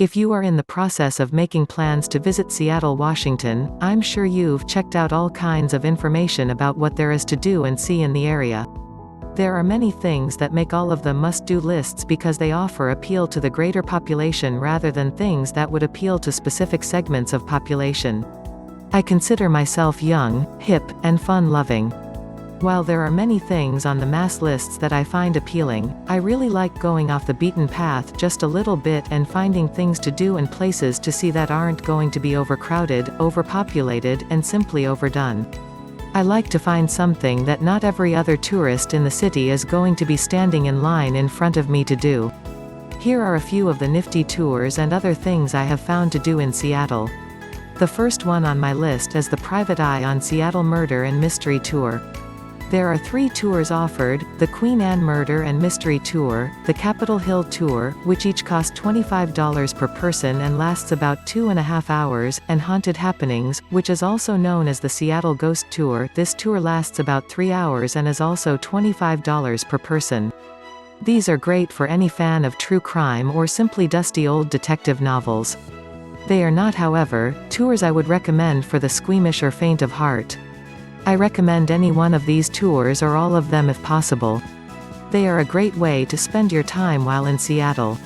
If you are in the process of making plans to visit Seattle, Washington, I'm sure you've checked out all kinds of information about what there is to do and see in the area. There are many things that make all of them must-do lists because they offer appeal to the greater population rather than things that would appeal to specific segments of population. I consider myself young, hip, and fun-loving. While there are many things on the mass lists that I find appealing, I really like going off the beaten path just a little bit and finding things to do and places to see that aren't going to be overcrowded, overpopulated, and simply overdone. I like to find something that not every other tourist in the city is going to be standing in line in front of me to do. Here are a few of the nifty tours and other things I have found to do in Seattle. The first one on my list is the Private Eye on Seattle Murder and Mystery Tour. There are 3 tours offered: the Queen Anne Murder and Mystery Tour, the Capitol Hill Tour, which each cost $25 per person and lasts about 2.5 hours, and Haunted Happenings, which is also known as the Seattle Ghost Tour. This tour lasts about 3 hours and is also $25 per person. These are great for any fan of true crime or simply dusty old detective novels. They are not, however, tours I would recommend for the squeamish or faint of heart. I recommend any one of these tours or all of them if possible. They are a great way to spend your time while in Seattle.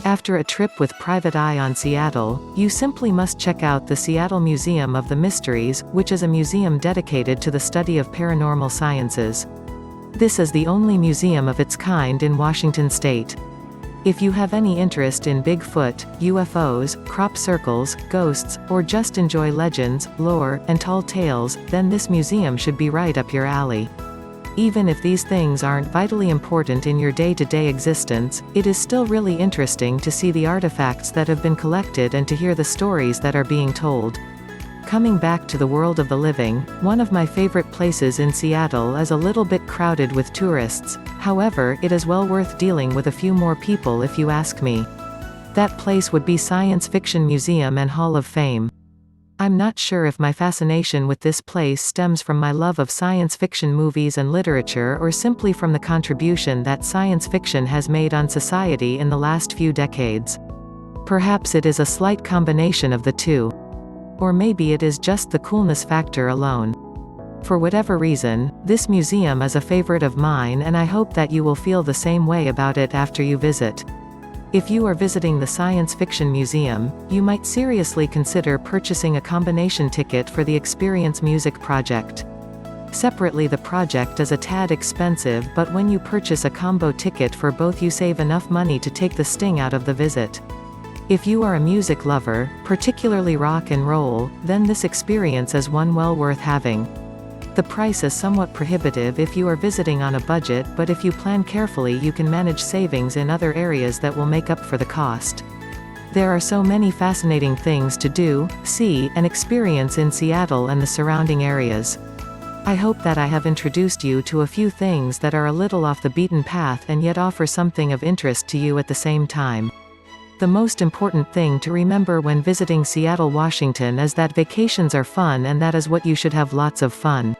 After a trip with Private Eye on Seattle, you simply must check out the Seattle Museum of the Mysteries, which is a museum dedicated to the study of paranormal sciences. This is the only museum of its kind in Washington state. If you have any interest in Bigfoot, UFOs, crop circles, ghosts, or just enjoy legends, lore, and tall tales, then this museum should be right up your alley. Even if these things aren't vitally important in your day-to-day existence, it is still really interesting to see the artifacts that have been collected and to hear the stories that are being told. Coming back to the world of the living, one of my favorite places in Seattle is a little bit crowded with tourists. However, it is well worth dealing with a few more people if you ask me. That place would be Science Fiction Museum and Hall of Fame. I'm not sure if my fascination with this place stems from my love of science fiction movies and literature or simply from the contribution that science fiction has made on society in the last few decades. Perhaps it is a slight combination of the two. Or maybe it is just the coolness factor alone. For whatever reason, this museum is a favorite of mine and I hope that you will feel the same way about it after you visit. If you are visiting the Science Fiction Museum, you might seriously consider purchasing a combination ticket for the Experience Music Project. Separately, the project is a tad expensive, but when you purchase a combo ticket for both, you save enough money to take the sting out of the visit. If you are a music lover, particularly rock and roll, then this experience is one well worth having. The price is somewhat prohibitive if you are visiting on a budget, but if you plan carefully you can manage savings in other areas that will make up for the cost. There are so many fascinating things to do, see, and experience in Seattle and the surrounding areas. I hope that I have introduced you to a few things that are a little off the beaten path and yet offer something of interest to you at the same time. The most important thing to remember when visiting Seattle, Washington is that vacations are fun, and that is what you should have lots of fun.